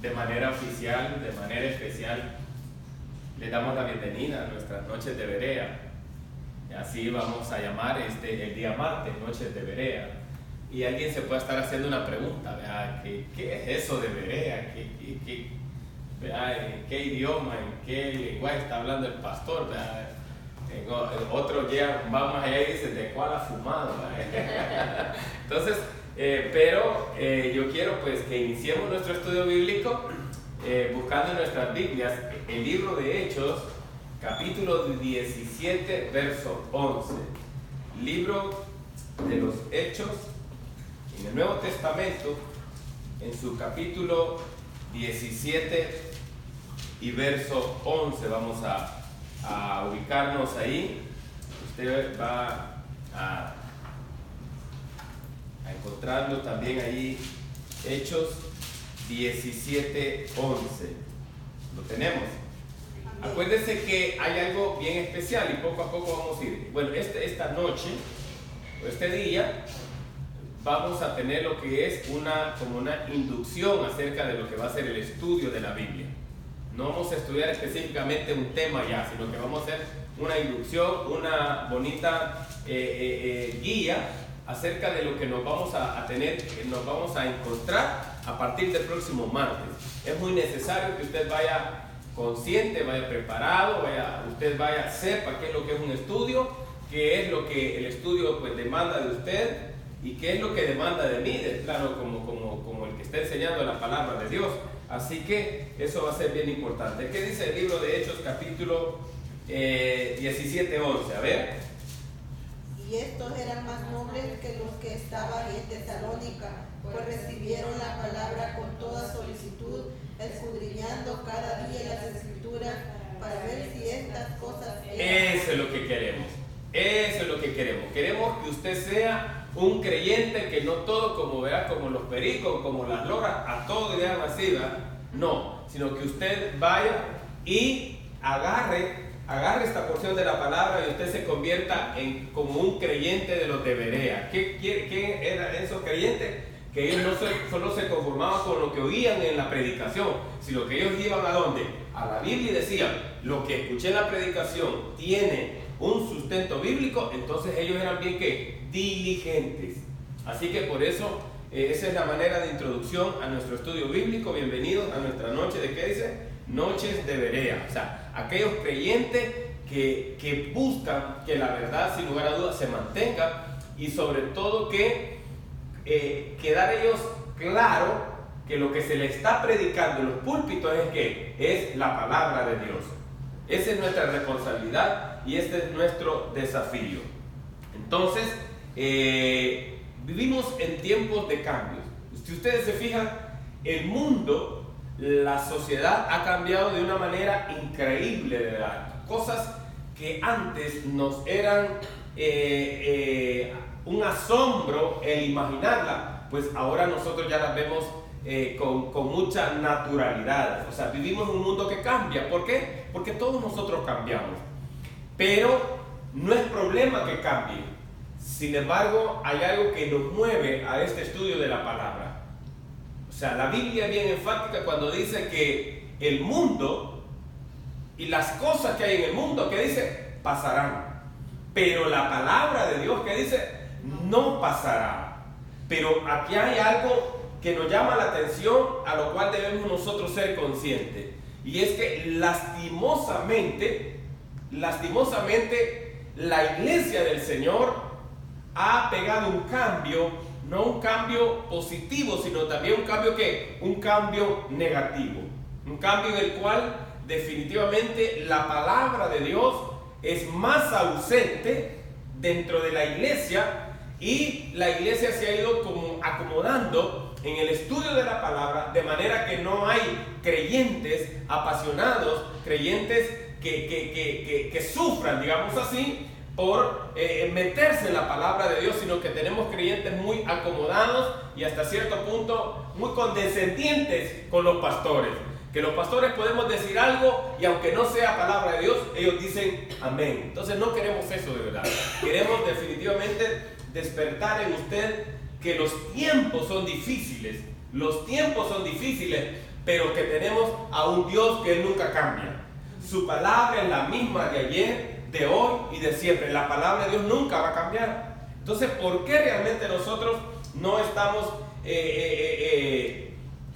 de manera oficial, de manera especial, le damos la bienvenida a nuestras noches de Berea. Así vamos a llamar el día martes, noches de Berea. Y alguien se puede estar haciendo una pregunta, ¿verdad? ¿Qué es eso de Berea? ¿En qué idioma, en qué lenguaje está hablando el pastor? ¿Verdad? Otros ya van más allá y dicen, ¿de cuál ha fumado? Entonces, yo quiero pues que iniciemos nuestro estudio bíblico buscando en nuestras Biblias el libro de Hechos, capítulo 17, verso 11. Libro de los Hechos, en el Nuevo Testamento, en su capítulo 17 y verso 11. Vamos a ubicarnos ahí. Usted va a encontrarlo también ahí, Hechos 17, 11. Lo tenemos. Acuérdense que hay algo bien especial y poco a poco vamos a ir. Bueno, esta noche, o este día, vamos a tener lo que es como una inducción acerca de lo que va a ser el estudio de la Biblia. No vamos a estudiar específicamente un tema ya, sino que vamos a hacer una inducción, una bonita guía acerca de lo que nos vamos a tener, nos vamos a encontrar a partir del próximo martes. Es muy necesario que usted vaya consciente, vaya preparado, sepa qué es lo que es un estudio, qué es lo que el estudio pues demanda de usted y qué es lo que demanda de mí, claro, como el que está enseñando la palabra de Dios. Así que eso va a ser bien importante. ¿Qué dice el libro de Hechos, capítulo 17, 11? A ver. Y estos eran más nobles que los que estaban en Tesalónica, pues recibieron la palabra con toda solicitud, escudriñando cada día las escrituras para ver si estas cosas eran. Eso es lo que queremos. Eso es lo que queremos. Queremos que usted sea un creyente, que no todo como los pericos, como las loras, a todo le hagan así, ¿verdad? No, sino que usted vaya y agarre esta porción de la palabra y usted se convierta como un creyente de los de Berea. ¿Qué eran esos creyentes? Que ellos no solo se conformaban con lo que oían en la predicación, sino que ellos iban ¿a dónde? A la Biblia y decían, lo que escuché en la predicación tiene un sustento bíblico, entonces ellos eran bien que diligentes. Así que por eso esa es la manera de introducción a nuestro estudio bíblico. Bienvenidos a nuestra noche de, ¿qué dice? Noches de Berea. O sea, aquellos creyentes que buscan que la verdad sin lugar a dudas se mantenga, y sobre todo que quedar ellos claro que lo que se le está predicando en los púlpitos es la palabra de Dios. Esa es nuestra responsabilidad y este es nuestro desafío. Entonces, vivimos en tiempos de cambios. Si ustedes se fijan, el mundo, la sociedad ha cambiado de una manera increíble, ¿verdad? Cosas que antes nos eran un asombro el imaginarla, pues ahora nosotros ya las vemos con mucha naturalidad. O sea, vivimos en un mundo que cambia. ¿Por qué? Porque todos nosotros cambiamos. Pero no es problema que cambie. Sin embargo, hay algo que nos mueve a este estudio de la palabra. O sea, la Biblia es bien enfática cuando dice que el mundo y las cosas que hay en el mundo, que dice, pasarán. Pero la palabra de Dios, que dice, no pasará. Pero aquí hay algo que nos llama la atención, a lo cual debemos nosotros ser conscientes. Y es que lastimosamente, la iglesia del Señor ha pegado un cambio, no un cambio positivo, sino también un cambio negativo. Un cambio en el cual definitivamente la palabra de Dios es más ausente dentro de la iglesia, y la iglesia se ha ido como acomodando en el estudio de la palabra, de manera que no hay creyentes apasionados, creyentes que sufran, digamos así, por meterse en la palabra de Dios, sino que tenemos creyentes muy acomodados y hasta cierto punto muy condescendientes con los pastores. Que los pastores podemos decir algo y aunque no sea palabra de Dios, ellos dicen amén. Entonces no queremos eso de verdad. Queremos definitivamente despertar en usted que los tiempos son difíciles, Los tiempos son difíciles, pero que tenemos a un Dios que Él nunca cambia. Su palabra es la misma de ayer, de hoy y de siempre. La palabra de Dios nunca va a cambiar. Entonces, ¿por qué realmente nosotros no estamos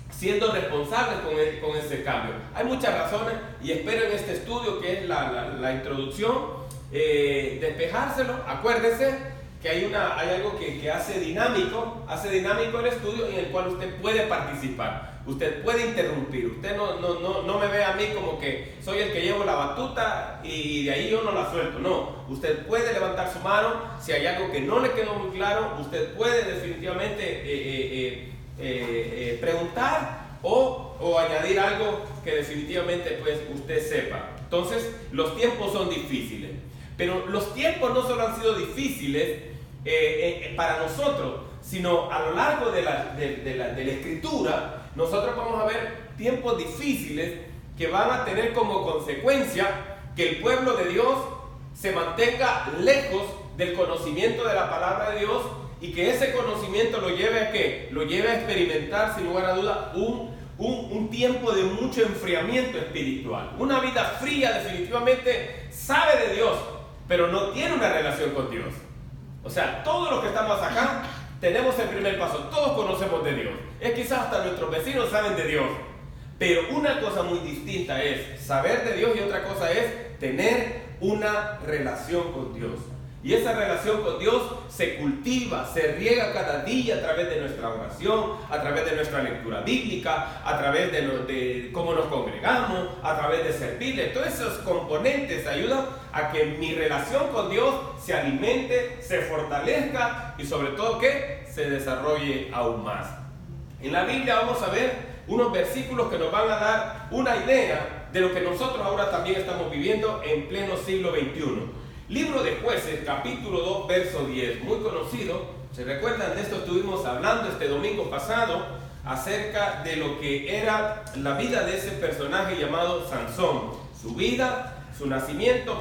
siendo responsables con ese cambio? Hay muchas razones y espero en este estudio, que es la introducción, despejárselo. Acuérdese que hay algo que hace dinámico el estudio, en el cual usted puede participar, usted puede interrumpir. Usted no me ve a mí como que soy el que llevo la batuta y de ahí yo no la suelto. No, usted puede levantar su mano si hay algo que no le quedó muy claro. Usted puede definitivamente preguntar o añadir algo que definitivamente pues usted sepa. Entonces, los tiempos son difíciles, pero los tiempos no solo han sido difíciles para nosotros, sino a lo largo de la escritura, nosotros vamos a ver tiempos difíciles que van a tener como consecuencia que el pueblo de Dios se mantenga lejos del conocimiento de la palabra de Dios, y que ese conocimiento lo lleve a ¿qué? Lo lleve a experimentar, sin lugar a duda, un tiempo de mucho enfriamiento espiritual. Una vida fría definitivamente sabe de Dios, pero no tiene una relación con Dios. O sea, todos los que estamos acá tenemos el primer paso, todos conocemos de Dios. Es quizás hasta nuestros vecinos saben de Dios. Pero una cosa muy distinta es saber de Dios y otra cosa es tener una relación con Dios. Y esa relación con Dios se cultiva, se riega cada día a través de nuestra oración, a través de nuestra lectura bíblica, a través de cómo nos congregamos, a través de servirle. Todos esos componentes ayudan a que mi relación con Dios se alimente, se fortalezca y sobre todo que se desarrolle aún más. En la Biblia vamos a ver unos versículos que nos van a dar una idea de lo que nosotros ahora también estamos viviendo en pleno siglo XXI. Libro de Jueces, capítulo 2, verso 10, muy conocido. ¿Se recuerdan de esto? Estuvimos hablando este domingo pasado acerca de lo que era la vida de ese personaje llamado Sansón. Su vida, su nacimiento,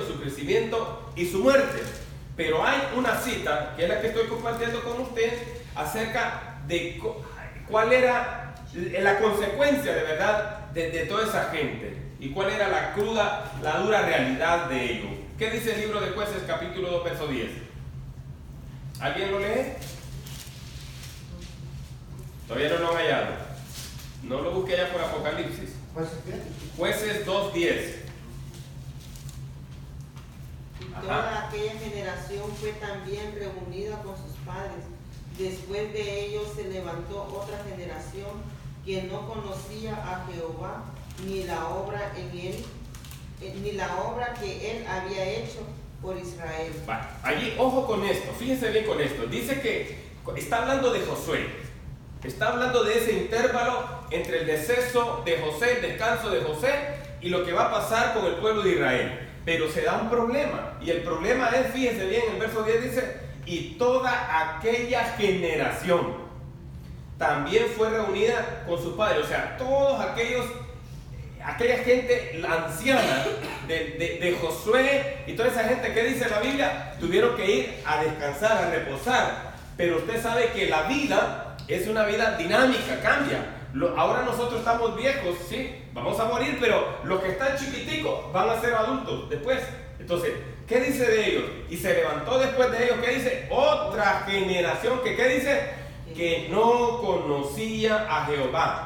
su crecimiento y su muerte. Pero hay una cita, que es la que estoy compartiendo con usted, acerca de cuál era la consecuencia de verdad de toda esa gente y cuál era la dura realidad de ello. ¿Qué dice el libro de Jueces, capítulo 2, verso 10? ¿Alguien lo lee? Todavía no lo han hallado. No lo busque allá por Apocalipsis. Jueces 2, 10. Toda aquella generación fue también reunida con sus padres. Después de ellos se levantó otra generación que no conocía a Jehová, ni la obra que él había hecho por Israel. Allí, ojo con esto, fíjense bien con esto. Dice que está hablando de Josué. Está hablando de ese intervalo entre el deceso de José, el descanso de José, y lo que va a pasar con el pueblo de Israel. Pero se da un problema, y el problema es, fíjense bien, el verso 10 dice: y toda aquella generación también fue reunida con sus padres. O sea, todos aquella gente, la anciana de Josué y toda esa gente que dice la Biblia, tuvieron que ir a descansar, a reposar. Pero usted sabe que la vida es una vida dinámica, cambia. Ahora nosotros estamos viejos, sí, vamos a morir, pero los que están chiquiticos van a ser adultos después. Entonces, ¿qué dice de ellos? Y se levantó después de ellos, ¿qué dice? Otra generación que, ¿qué dice? Que no conocía a Jehová.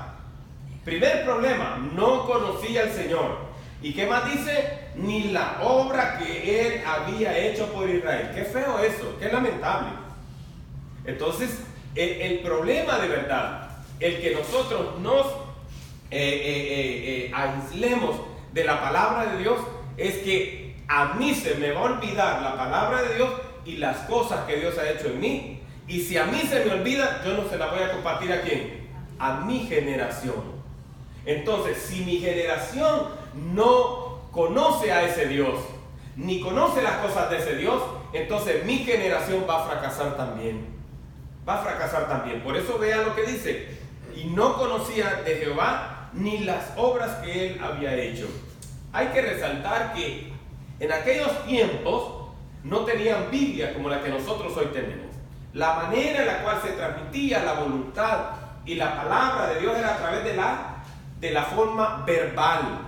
Primer problema, no conocía al Señor. ¿Y qué más dice? Ni la obra que él había hecho por Israel. Qué feo eso, qué lamentable. Entonces, el problema de verdad, el que nosotros nos aislemos de la palabra de Dios, es que a mí se me va a olvidar la palabra de Dios y las cosas que Dios ha hecho en mí. Y si a mí se me olvida, yo no se la voy a compartir ¿a quién? A mi generación. Entonces, si mi generación no conoce a ese Dios, ni conoce las cosas de ese Dios, entonces mi generación va a fracasar también. Va a fracasar también. Por eso vean lo que dice: y no conocía de Jehová ni las obras que él había hecho. Hay que resaltar que en aquellos tiempos no tenían Biblia como la que nosotros hoy tenemos. La manera en la cual se transmitía la voluntad y la palabra de Dios era a través de la forma verbal.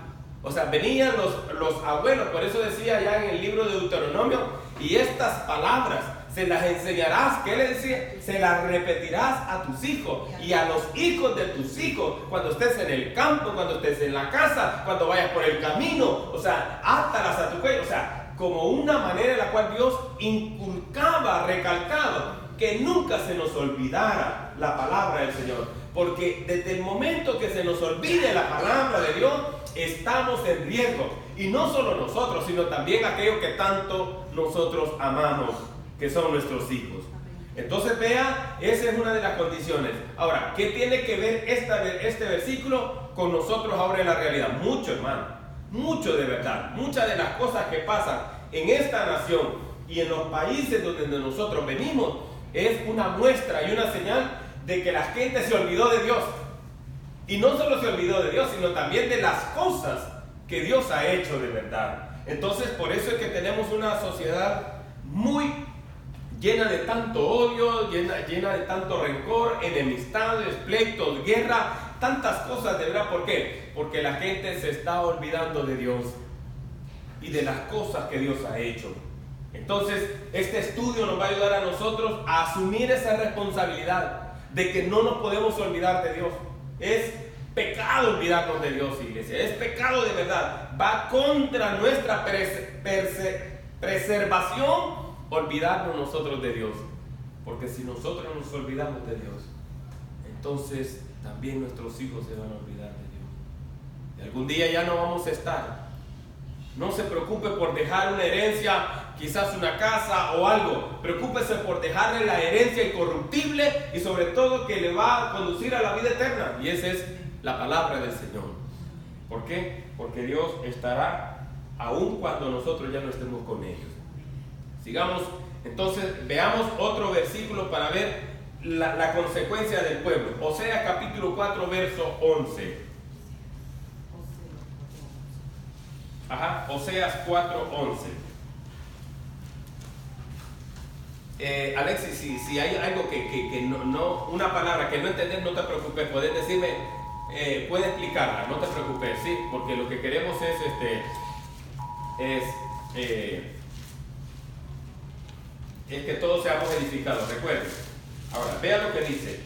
O sea, venían los abuelos, por eso decía ya en el libro de Deuteronomio, y estas palabras se las enseñarás, ¿qué le decía? Se las repetirás a tus hijos y a los hijos de tus hijos, cuando estés en el campo, cuando estés en la casa, cuando vayas por el camino, o sea, átalas a tu cuello, o sea, como una manera en la cual Dios inculcaba, recalcaba, que nunca se nos olvidara la palabra del Señor, porque desde el momento que se nos olvide la palabra de Dios, estamos en riesgo, y no solo nosotros, sino también aquellos que tanto nosotros amamos, que son nuestros hijos. Entonces vea, esa es una de las condiciones. Ahora, ¿qué tiene que ver este versículo con nosotros ahora en la realidad? Mucho, hermano, mucho de verdad. Muchas de las cosas que pasan en esta nación y en los países donde nosotros venimos es una muestra y una señal de que la gente se olvidó de Dios. Y no solo se olvidó de Dios, sino también de las cosas que Dios ha hecho de verdad. Entonces, por eso es que tenemos una sociedad muy llena de tanto odio, llena de tanto rencor, enemistades, pleitos, guerra, tantas cosas de verdad. ¿Por qué? Porque la gente se está olvidando de Dios y de las cosas que Dios ha hecho. Entonces, este estudio nos va a ayudar a nosotros a asumir esa responsabilidad de que no nos podemos olvidar de Dios. Es pecado olvidarnos de Dios, iglesia. Es pecado de verdad. Va contra nuestra preservación olvidarnos nosotros de Dios, porque si nosotros nos olvidamos de Dios, entonces también nuestros hijos se van a olvidar de Dios, y algún día ya no vamos a estar. No se preocupe por dejar una herencia, quizás una casa o algo. Preocúpese por dejarle la herencia incorruptible y sobre todo que le va a conducir a la vida eterna, y esa es la palabra del Señor. ¿Por qué? Porque Dios estará aun cuando nosotros ya no estemos con ellos. Sigamos, entonces veamos otro versículo para ver la consecuencia del pueblo. Oseas capítulo 4, verso 11. Oseas 4, 11. Alexis, si hay algo que no, una palabra que no entendés, no te preocupes, puedes decirme, puedes explicarla, no te preocupes, ¿sí? Porque lo que queremos es que todos seamos edificados, recuerden. Ahora, vea lo que dice.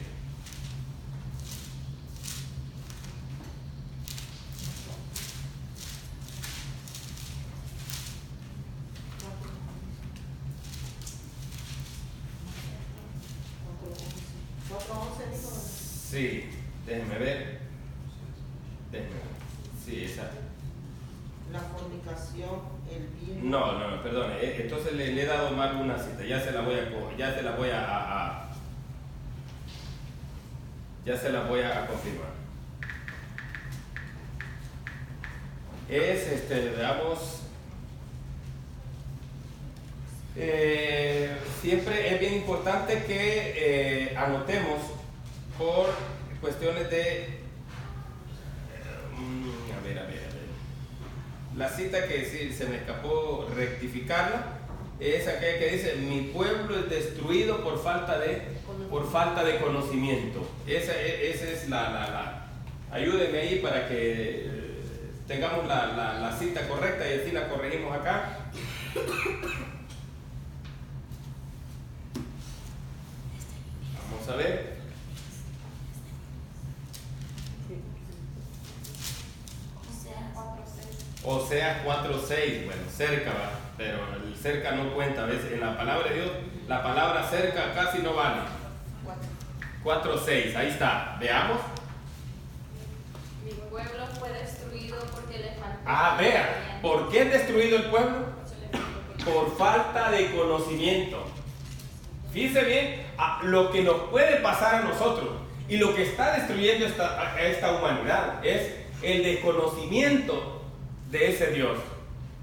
Sí, déjenme ver. Sí, esa. La fornicación, el vino. No, perdone. Entonces le he dado mal una cita. Ya se la voy a confirmar. Es veamos. Siempre es bien importante que anotemos por cuestiones de a ver. La cita que sí, se me escapó rectificarla es aquella que dice: mi pueblo es destruido por falta de conocimiento. Esa es la ayúdenme ahí para que tengamos la cita correcta y así la corregimos acá. Vamos a ver. Oseas 4:6, bueno, cerca va, pero el cerca no cuenta. A veces en la palabra de Dios, la palabra cerca casi no vale. 4:6, ahí está, veamos. Mi pueblo fue destruido porque le faltó. Vea, ¿por qué es destruido el pueblo? Por falta de conocimiento. Fíjese bien lo que nos puede pasar a nosotros y lo que está destruyendo a esta humanidad es el desconocimiento de ese Dios,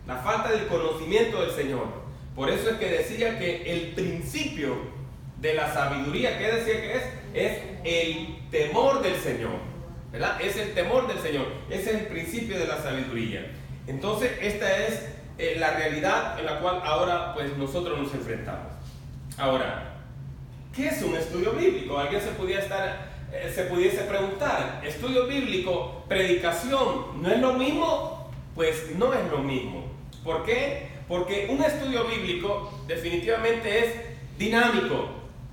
la falta del conocimiento del Señor. Por eso es que decía que el principio de la sabiduría, ¿qué decía que es? Es el temor del Señor, ¿verdad? Es el temor del Señor, ese es el principio de la sabiduría. Entonces esta es la realidad en la cual ahora pues nosotros nos enfrentamos. Ahora, ¿qué es un estudio bíblico? Alguien se podía estar se pudiese preguntar, ¿estudio bíblico, predicación, no es lo mismo? Pues no es lo mismo. ¿Por qué? Porque un estudio bíblico definitivamente es dinámico,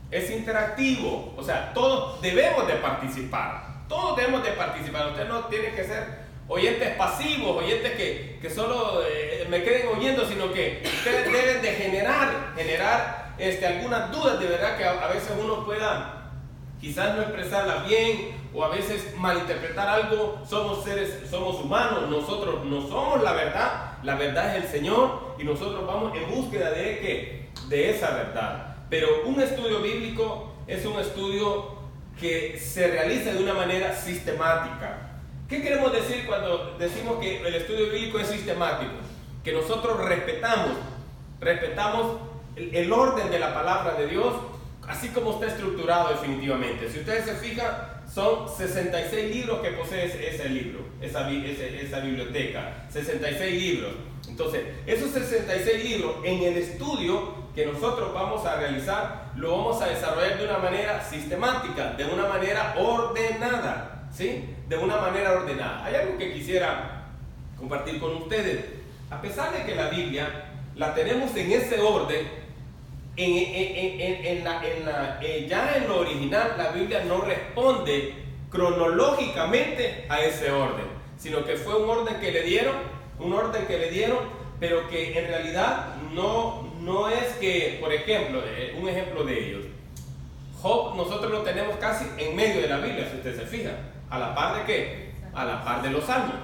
es interactivo, o sea, todos debemos de participar, todos debemos de participar. Usted no tiene que ser oyentes pasivos, oyentes que solo me queden oyendo, sino que ustedes deben de generar algunas dudas, de verdad, que a veces uno pueda quizás no expresarlas bien, o a veces malinterpretar algo. Somos humanos, nosotros no somos la verdad es el Señor, y nosotros vamos en búsqueda de esa verdad. Pero un estudio bíblico es un estudio que se realiza de una manera sistemática. ¿Qué queremos decir cuando decimos que el estudio bíblico es sistemático? Que nosotros respetamos el orden de la palabra de Dios, así como está estructurado definitivamente. Si ustedes se fijan, son 66 libros que posee ese libro, esa biblioteca, 66 libros. Entonces, esos 66 libros, en el estudio que nosotros vamos a realizar, lo vamos a desarrollar de una manera sistemática, de una manera ordenada, ¿sí? De una manera ordenada. Hay algo que quisiera compartir con ustedes. A pesar de que la Biblia la tenemos en ese orden, ya en lo original, la Biblia no responde cronológicamente a ese orden, sino que fue un orden que le dieron, pero que en realidad no es que, por ejemplo, un ejemplo de ellos, Job, nosotros lo tenemos casi en medio de la Biblia, si usted se fija, a la par de ¿qué? A la par de los Salmos.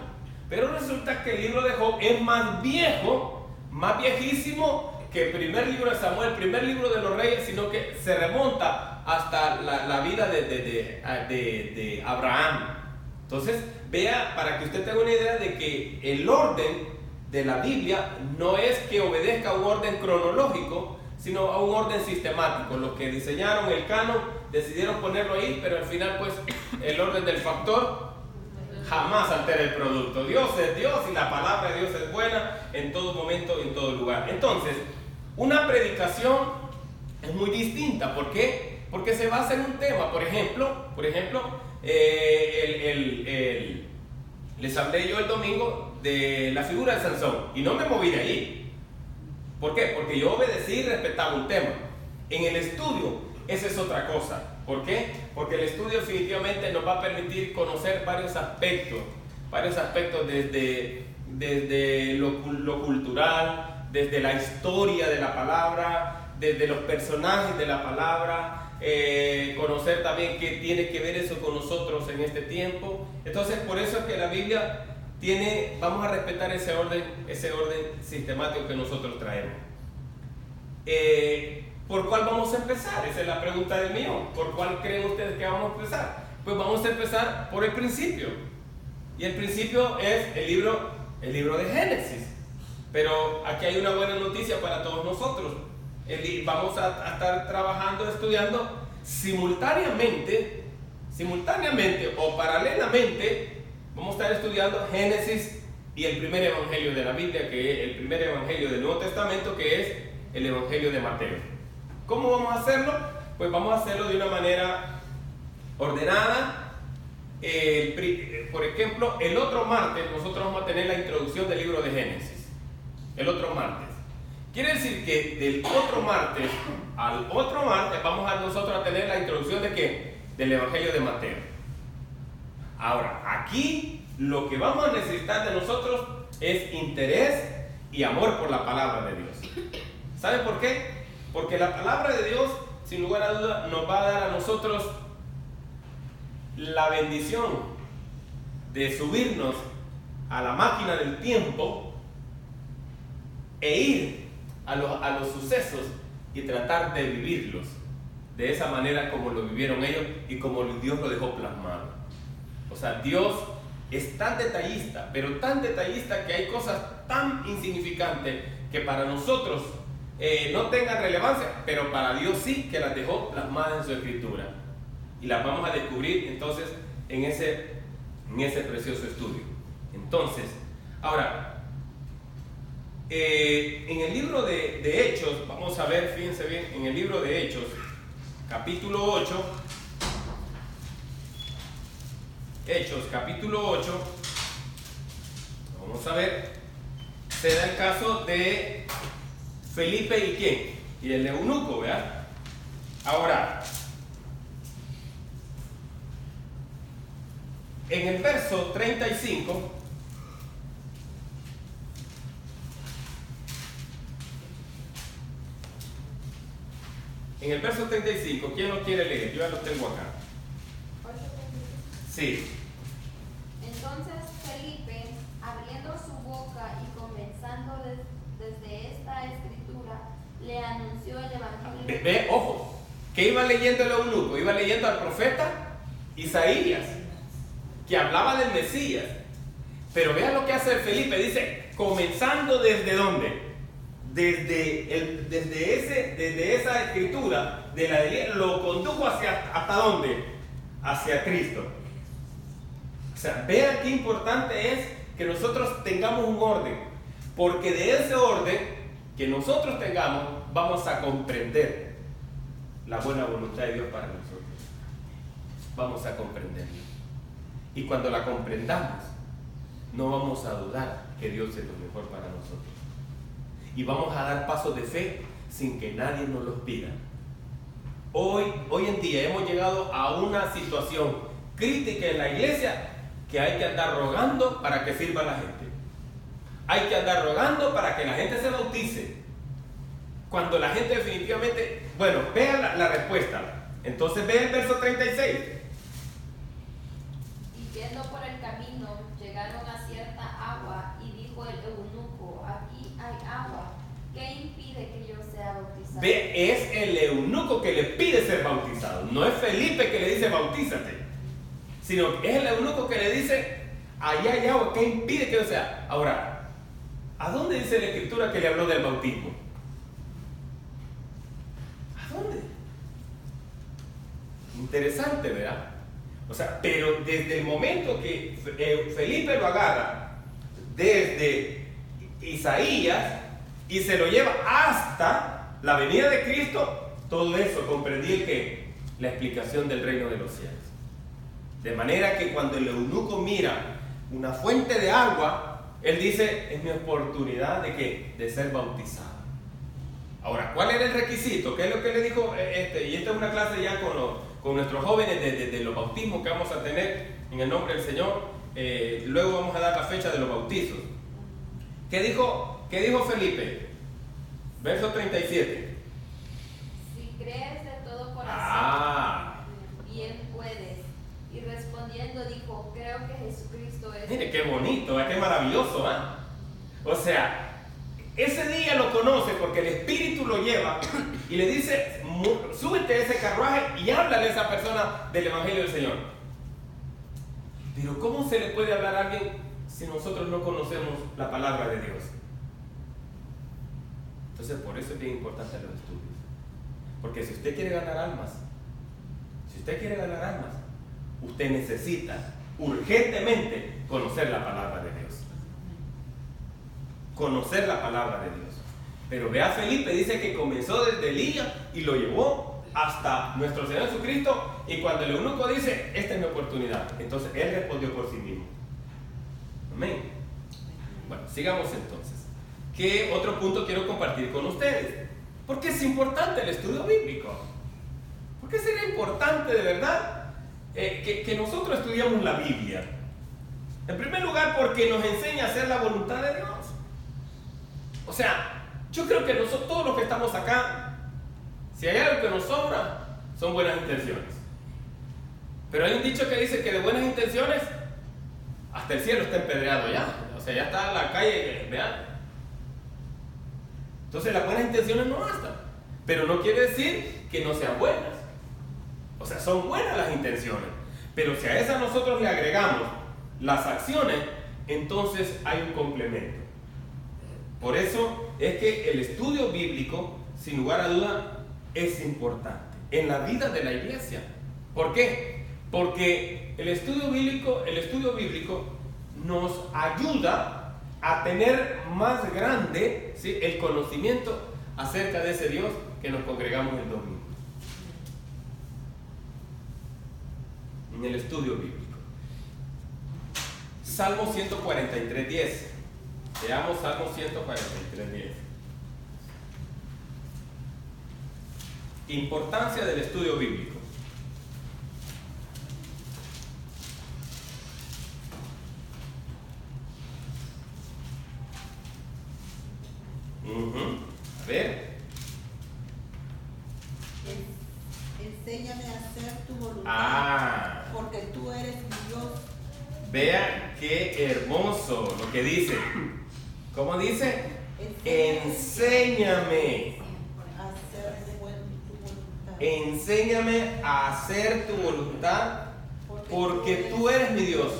Pero resulta que el libro de Job es más viejo, más viejísimo que el primer libro de Samuel, el primer libro de los Reyes, sino que se remonta hasta la vida de Abraham. Entonces, vea, para que usted tenga una idea de que el orden de la Biblia no es que obedezca a un orden cronológico, sino a un orden sistemático. Los que diseñaron el canon decidieron ponerlo ahí, pero al final, pues, el orden del factor jamás altera el producto. Dios es Dios y la palabra de Dios es buena en todo momento y en todo lugar. Entonces, una predicación es muy distinta. ¿Por qué? Porque se basa en un tema. Por ejemplo, les hablé yo el domingo de la figura de Sansón y no me moví de ahí. ¿Por qué? Porque yo obedecí y respetaba un tema. En el estudio, esa es otra cosa. ¿Por qué? Porque el estudio definitivamente nos va a permitir conocer varios aspectos desde lo cultural, desde la historia de la palabra, desde los personajes de la palabra, conocer también qué tiene que ver eso con nosotros en este tiempo. Entonces, por eso es que la Biblia vamos a respetar ese orden sistemático que nosotros traemos. ¿Por cuál vamos a empezar? Esa es la pregunta del mío. ¿Por cuál creen ustedes que vamos a empezar? Pues vamos a empezar por el principio. Y el principio es el libro de Génesis. Pero aquí hay una buena noticia para todos nosotros. Vamos a estar trabajando, estudiando simultáneamente o paralelamente. Vamos a estar estudiando Génesis y el primer evangelio de la Biblia, que es el primer evangelio del Nuevo Testamento, que es el evangelio de Mateo. ¿Cómo vamos a hacerlo? Pues vamos a hacerlo de una manera ordenada. Por ejemplo, el otro martes nosotros vamos a tener la introducción del libro de Génesis. El otro martes. Quiere decir que del otro martes al otro martes vamos a nosotros a tener la introducción de ¿qué? Del evangelio de Mateo. Ahora, aquí lo que vamos a necesitar de nosotros es interés y amor por la palabra de Dios. ¿Sabe por qué? Porque la palabra de Dios, sin lugar a duda, nos va a dar a nosotros la bendición de subirnos a la máquina del tiempo e ir a los sucesos y tratar de vivirlos de esa manera como lo vivieron ellos y como Dios lo dejó plasmado. O sea, Dios es tan detallista, pero tan detallista que hay cosas tan insignificantes que para nosotros no tengan relevancia, pero para Dios sí, que las dejó plasmadas en su escritura. Y las vamos a descubrir entonces en ese precioso estudio. Entonces, ahora, en el libro de Hechos, vamos a ver, fíjense bien, en el libro de Hechos, capítulo 8, Hechos capítulo 8, vamos a ver, se da el caso de Felipe y quién, y el eunuco, ¿verdad? Ahora, en el verso 35, ¿quién lo quiere leer? Yo ya lo tengo acá. Sí. Entonces Felipe, abriendo su boca y comenzando desde esta escritura, le anunció el evangelio. Ve, ojo, ¿qué iba leyendo el eunuco? Iba leyendo al profeta Isaías, que hablaba del Mesías. Pero vean lo que hace Felipe, dice, comenzando desde dónde. Desde esa escritura de la de lo condujo hasta dónde, hacia Cristo. O sea, vean qué importante es que nosotros tengamos un orden, porque de ese orden que nosotros tengamos vamos a comprender la buena voluntad de Dios para nosotros. Vamos a comprenderla, y cuando la comprendamos no vamos a dudar que Dios es lo mejor para nosotros. Y vamos a dar pasos de fe sin que nadie nos los pida. Hoy en día hemos llegado a una situación crítica en la iglesia que hay que andar rogando para que sirva la gente. Hay que andar rogando para que la gente se bautice. Cuando la gente definitivamente... Bueno, vean la respuesta. Entonces vean el verso 36. Y yendo por el camino, llegaron a cierta agua, y dijo el eunuco, aquí hay agua, ¿qué impide que yo sea bautizado? Ve, es el eunuco que le pide ser bautizado. No es Felipe que le dice bautízate, sino que es el eunuco que le dice, allá hay agua, ¿qué impide que yo sea? Ahora, ¿a dónde dice la escritura que le habló del bautismo? ¿A dónde? Interesante, ¿verdad? O sea, pero desde el momento que Felipe lo agarra desde Isaías y se lo lleva hasta la venida de Cristo, todo eso comprendí que la explicación del reino de los cielos. De manera que cuando el eunuco mira una fuente de agua, él dice, es mi oportunidad de ¿qué? De ser bautizado. Ahora, ¿cuál era el requisito? ¿Qué es lo que le dijo? Y esta es una clase ya con nuestros jóvenes de los bautismos que vamos a tener en el nombre del Señor. Luego vamos a dar la fecha de los bautizos. ¿Qué dijo Felipe? Verso 37. Si crees de todo corazón, bien puedes. Y respondiendo dijo, creo que Jesucristo es... Mire, qué bonito, qué maravilloso, ¿eh? O sea, ese día lo conoce porque el Espíritu lo lleva y le dice, súbete a ese carruaje y háblale a esa persona del Evangelio del Señor. Pero ¿cómo se le puede hablar a alguien si nosotros no conocemos la palabra de Dios? Entonces, por eso es bien importante los estudios. Porque si usted quiere ganar almas, usted necesita urgentemente conocer la palabra de Dios. Conocer la palabra de Dios. Pero vea, Felipe dice que comenzó desde Elías y lo llevó hasta nuestro Señor Jesucristo, y cuando el eunuco dice, esta es mi oportunidad, entonces él respondió por sí mismo. Amén. Bueno, sigamos entonces. ¿Qué otro punto quiero compartir con ustedes? ¿Por qué es importante el estudio bíblico? ¿Por qué sería importante de verdad que nosotros estudiamos la Biblia? En primer lugar, porque nos enseña a hacer la voluntad de Dios. O sea, yo creo que nosotros, todos los que estamos acá, si hay algo que nos sobra, son buenas intenciones. Pero hay un dicho que dice que de buenas intenciones hasta el cielo está empedreado ya. O sea, ya está la calle, vean. Entonces las buenas intenciones no bastan. Pero no quiere decir que no sean buenas. O sea, son buenas las intenciones. Pero si a esas nosotros le agregamos las acciones, entonces hay un complemento. Por eso es que el estudio bíblico, sin lugar a duda, es importante en la vida de la iglesia. ¿Por qué? Porque el estudio bíblico nos ayuda a tener más grande, ¿sí?, el conocimiento acerca de ese Dios que nos congregamos el domingo. En el estudio bíblico. Salmo 143:10. Veamos Salmo 143:10. Importancia del estudio bíblico. A ver. Enséñame a hacer tu voluntad, porque tú eres mi Dios. Vean qué hermoso lo que dice. ¿Cómo dice? Enséñame. Enséñame a hacer tu voluntad, porque tú eres mi Dios.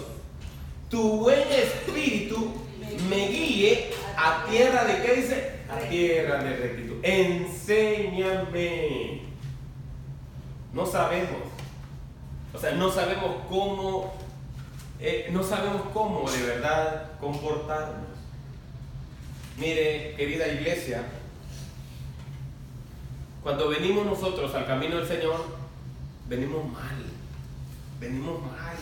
Tu buen espíritu me guíe a tierra de, ¿qué dice? A tierra de rectitud. Enséñame. No sabemos. O sea, no sabemos cómo de verdad comportarnos. Mire, querida iglesia, cuando venimos nosotros al camino del Señor, venimos mal. Venimos mal.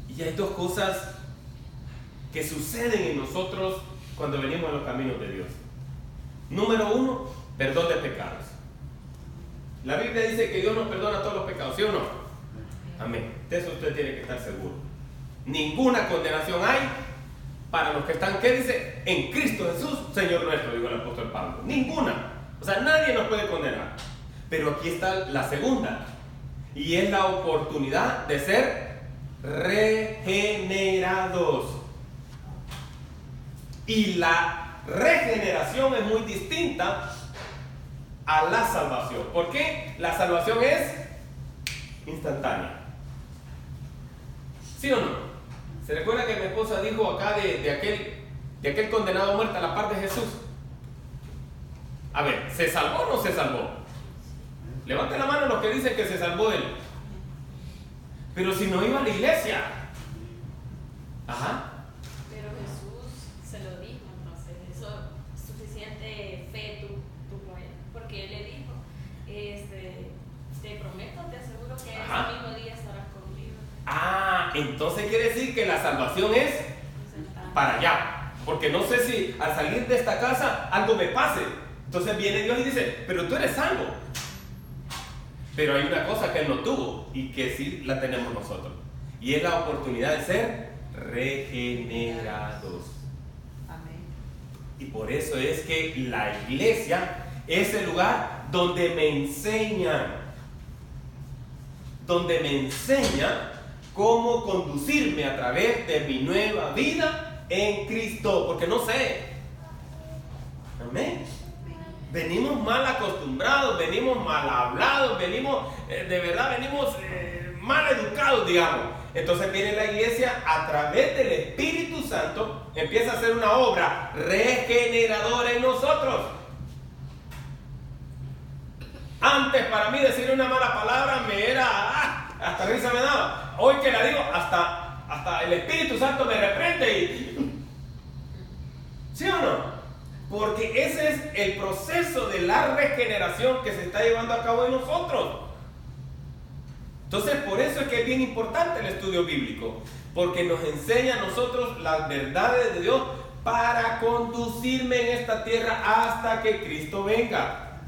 Y hay dos cosas que suceden en nosotros cuando venimos a los caminos de Dios. Número uno, perdón de pecados. La Biblia dice que Dios nos perdona todos los pecados, ¿sí o no? Amén. De eso usted tiene que estar seguro. Ninguna condenación hay para los que están, ¿qué dice? En Cristo Jesús, Señor nuestro, dijo el apóstol Pablo. Ninguna. O sea, nadie nos puede condenar. Pero aquí está la segunda. Y es la oportunidad de ser regenerados. Y la regeneración es muy distinta a la salvación. ¿Por qué? La salvación es instantánea. ¿Sí o no? ¿Se recuerda que mi esposa dijo acá de aquel condenado a muerte a la par de Jesús? A ver, ¿se salvó o no se salvó? Levanten la mano los que dicen que se salvó él. Pero si no iba a la iglesia. Ajá. Pero Jesús se lo dijo, entonces eso es suficiente fe tuvo él, porque él le dijo, te prometo, te aseguro que ese mismo día estarás conmigo. Entonces quiere decir que la salvación es para allá, porque no sé si al salir de esta casa algo me pase. Entonces viene Dios y dice, pero tú eres salvo. Pero hay una cosa que él no tuvo y que sí la tenemos nosotros, y es la oportunidad de ser regenerados. Amén. Y por eso es que la iglesia es el lugar donde me enseñan cómo conducirme a través de mi nueva vida en Cristo, porque no sé. Amén. Venimos mal acostumbrados, venimos mal hablados, venimos mal educados, digamos. Entonces viene la iglesia a través del Espíritu Santo, empieza a hacer una obra regeneradora en nosotros. Antes para mí decir una mala palabra me era, hasta risa me daba. Hoy que la digo, hasta el Espíritu Santo me reprende. ¿Sí o no? Porque ese es el proceso de la regeneración que se está llevando a cabo en nosotros. Entonces, por eso es que es bien importante el estudio bíblico, porque nos enseña a nosotros las verdades de Dios para conducirme en esta tierra hasta que Cristo venga.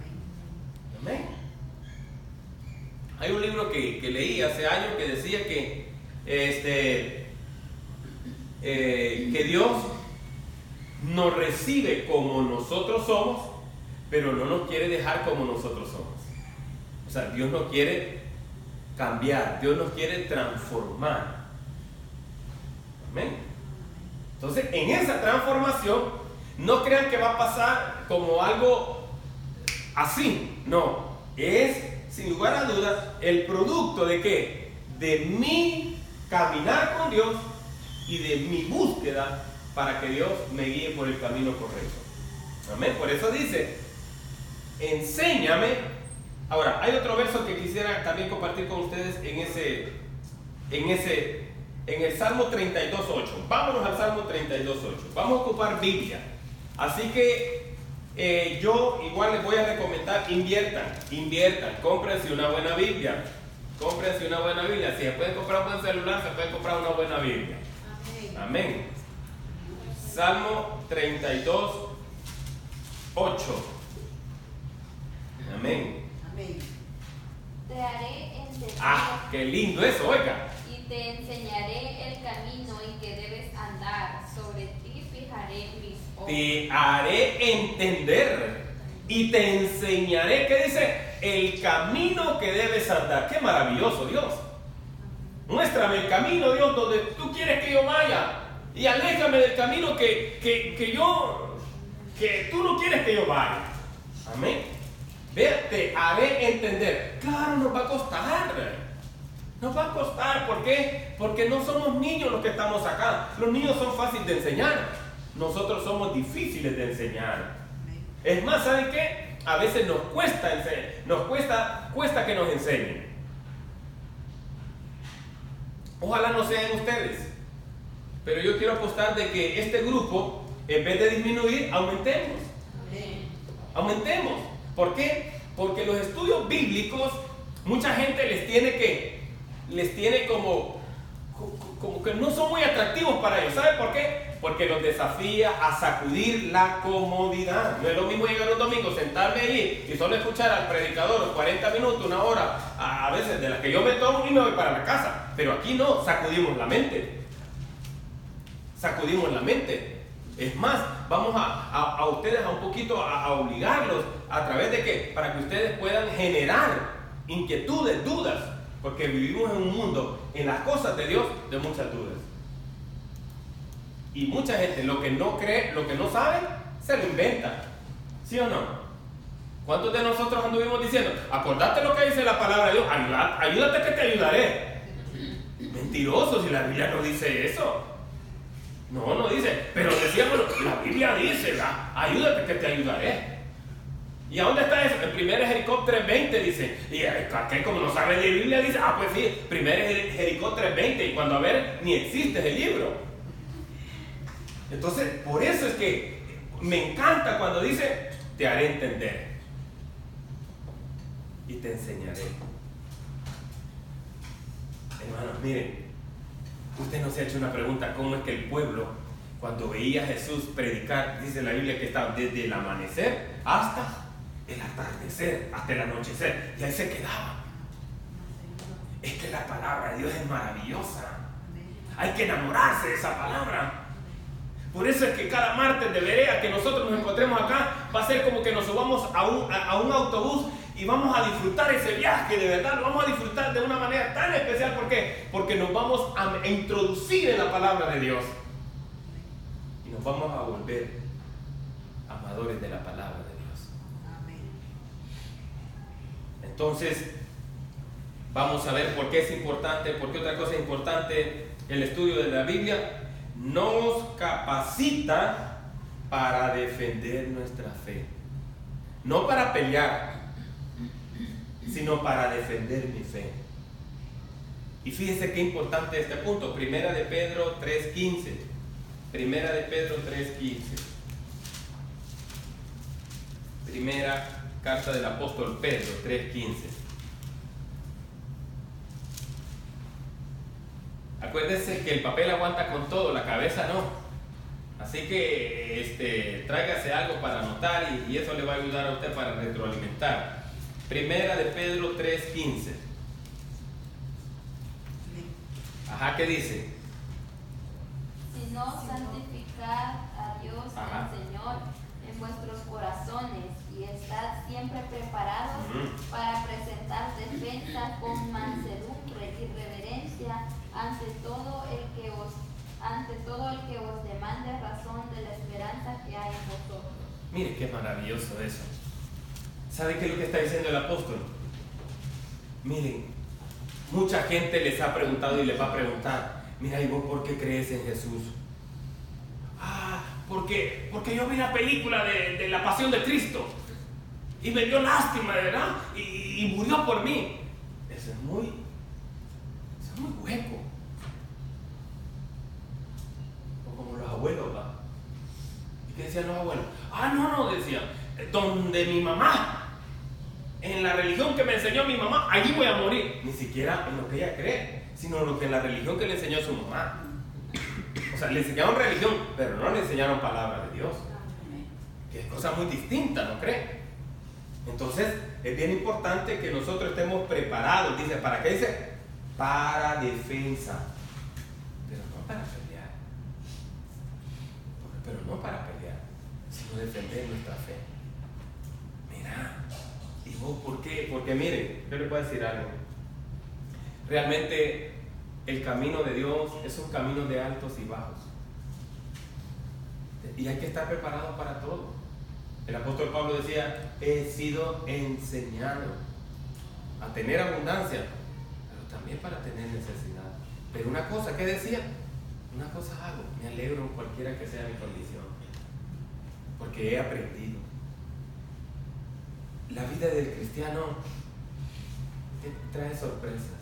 Amén. Hay un libro que leí hace años que decía que Dios nos recibe como nosotros somos, pero no nos quiere dejar como nosotros somos. O sea, Dios nos quiere cambiar, Dios nos quiere transformar. Amén. Entonces, en esa transformación, no crean que va a pasar como algo así. No, es sin lugar a dudas el producto de ¿qué? De mi caminar con Dios y de mi búsqueda para que Dios me guíe por el camino correcto. Amén. Por eso dice, enséñame. Ahora, hay otro verso que quisiera también compartir con ustedes en el Salmo 32:8. Vámonos al Salmo 32:8. Vamos a ocupar Biblia. Así que yo igual les voy a recomendar, inviertan, cómprense una buena Biblia. Cómprense una buena Biblia. Si se puede comprar un buen celular, se puede comprar una buena Biblia. Amén. Salmo 32, 8. Amén. Amén. Te haré entender Ah, qué lindo eso, oiga. y te enseñaré el camino en que debes andar. Sobre ti fijaré mis ojos. Te haré entender y te enseñaré, ¿qué dice? El camino que debes andar. Qué maravilloso, Dios. Muéstrame el camino, Dios, donde tú quieres que yo vaya. Y aléjame del camino que tú no quieres que yo vaya. Amén. Vea, te haré entender. Claro, nos va a costar. Nos va a costar. ¿Por qué? Porque no somos niños los que estamos acá. Los niños son fáciles de enseñar. Nosotros somos difíciles de enseñar. Es más, ¿saben qué? A veces nos cuesta enseñar. Cuesta que nos enseñen. Ojalá no sean ustedes. Pero yo quiero apostar de que este grupo, en vez de disminuir, aumentemos. Aumentemos. ¿Por qué? Porque los estudios bíblicos, mucha gente les tiene como que no son muy atractivos para ellos. ¿Sabe por qué? Porque los desafía a sacudir la comodidad. No es lo mismo llegar un domingo, sentarme allí y solo escuchar al predicador 40 minutos, una hora, a veces de las que yo me tomo y me voy para la casa. Pero aquí no, sacudimos la mente. Sacudimos la mente. Es más, vamos a ustedes a un poquito a obligarlos a través de que, para que ustedes puedan generar inquietudes, dudas, porque vivimos en un mundo, en las cosas de Dios, de muchas dudas. Y mucha gente lo que no cree, lo que no sabe, se lo inventa. ¿Sí o no? ¿Cuántos de nosotros anduvimos diciendo, acordate lo que dice la palabra de Dios, ayúdate que te ayudaré? Mentiroso, si la Biblia no dice eso. No dice, pero decíamos, la Biblia dice, ayúdate que te ayudaré. ¿Y a dónde está eso? En 1 Jericó 3:20 dice, y aquel como no sabe de Biblia dice, pues sí, 1 Jericó 3:20, y cuando a ver, ni existe ese libro. Entonces, por eso es que me encanta cuando dice, te haré entender y te enseñaré. Hermanos, miren, usted no se ha hecho una pregunta, ¿cómo es que el pueblo, cuando veía a Jesús predicar, dice la Biblia que estaba desde el amanecer hasta el atardecer, hasta el anochecer, y ahí se quedaba? Es que la palabra de Dios es maravillosa. Hay que enamorarse de esa palabra. Por eso es que cada martes de Berea que nosotros nos encontremos acá, va a ser como que nos subamos a un autobús y vamos a disfrutar ese viaje, de verdad, lo vamos a disfrutar de una manera tan especial. ¿Por qué? Porque nos vamos a introducir en la palabra de Dios y nos vamos a volver amadores de la palabra de Dios. Amén. Entonces, vamos a ver por qué es importante, por qué otra cosa es importante el estudio de la Biblia. Nos capacita para defender nuestra fe, no para pelear, sino para defender mi fe. Y fíjese qué importante este punto. Primera de Pedro 3:15. Primera de Pedro 3:15. Primera carta del apóstol Pedro 3:15. Acuérdese que el papel aguanta con todo, la cabeza no. Así que tráigase algo para anotar y eso le va a ayudar a usted para retroalimentar. Primera de Pedro 3:15. Ajá, ¿qué dice? Sino santificad a Dios Ajá. el Señor en vuestros corazones y estad siempre preparados para presentar defensa con mansedumbre y reverencia ante todo el que os demande razón de la esperanza que hay en vosotros. Mire qué maravilloso eso. ¿Sabe qué es lo que está diciendo el apóstol? Miren, mucha gente les ha preguntado y les va a preguntar, mira, ¿y vos por qué crees en Jesús? Porque yo vi la película de la Pasión de Cristo y me dio lástima, de verdad, y murió por mí. Eso es muy hueco. O como los abuelos, ¿va? ¿Y qué decían los abuelos? No, decían, donde mi mamá, en la religión que me enseñó mi mamá, allí voy a morir. Ni siquiera en lo que ella cree, sino en lo que en la religión que le enseñó su mamá. O sea, le enseñaron religión, pero no le enseñaron palabra de Dios. Que es cosa muy distinta, ¿no cree? Entonces, es bien importante que nosotros estemos preparados. Dice, ¿para qué dice? Para defensa. Pero no para pelear. Pero no para pelear, sino defender nuestra fe. Mira, ¿y vos por qué? Porque mire, yo le puedo decir algo. Realmente el camino de Dios es un camino de altos y bajos. Y hay que estar preparado para todo. El apóstol Pablo decía, he sido enseñado a tener abundancia, pero también para tener necesidad. Pero una cosa, ¿qué decía? Una cosa hago, me alegro en cualquiera que sea mi condición, porque he aprendido. La vida del cristiano trae sorpresas,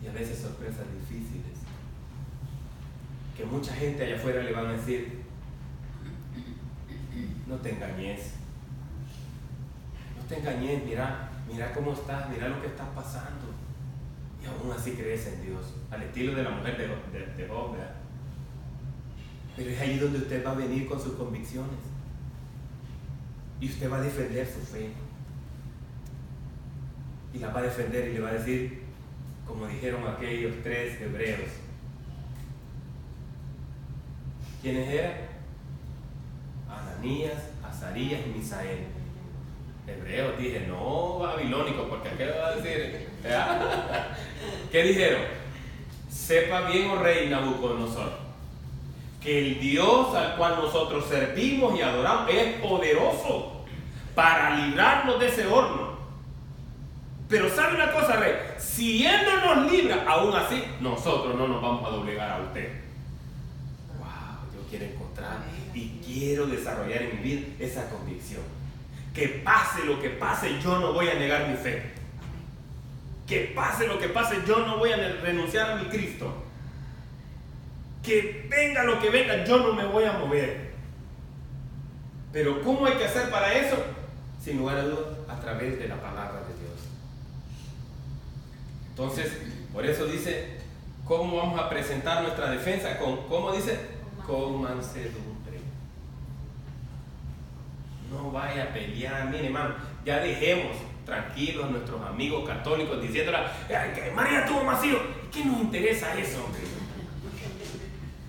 y a veces sorpresas difíciles, que mucha gente allá afuera le van a decir, no te engañes, mira cómo estás, mira lo que estás pasando, y aún así crees en Dios, al estilo de la mujer de Job, ¿verdad? Pero es ahí donde usted va a venir con sus convicciones, y usted va a defender su fe, y la va a defender y le va a decir, como dijeron aquellos 3 hebreos. ¿Quiénes eran? Ananías, Azarías y Misael. Hebreos, dije, no babilónicos, porque ¿a qué le va a decir? ¿Qué dijeron? Sepa bien, oh rey Nabucodonosor, que el Dios al cual nosotros servimos y adoramos es poderoso para librarnos de ese horno. Pero ¿sabe una cosa, rey? Si Él no nos libra, aún así, nosotros no nos vamos a doblegar a usted. Wow, yo quiero encontrar y quiero desarrollar en mi vida esa convicción. Que pase lo que pase, yo no voy a negar mi fe. Que pase lo que pase, yo no voy a renunciar a mi Cristo. Que venga lo que venga, yo no me voy a mover. Pero ¿cómo hay que hacer para eso? Sin lugar a dudas, a través de la palabra de Dios. Entonces, por eso dice, ¿cómo vamos a presentar nuestra defensa? ¿Cómo dice? Con mansedumbre. No vaya a pelear. Mire, hermano, ya dejemos tranquilos a nuestros amigos católicos diciéndole, que María tuvo más hijos. ¿Qué nos interesa eso, hombre?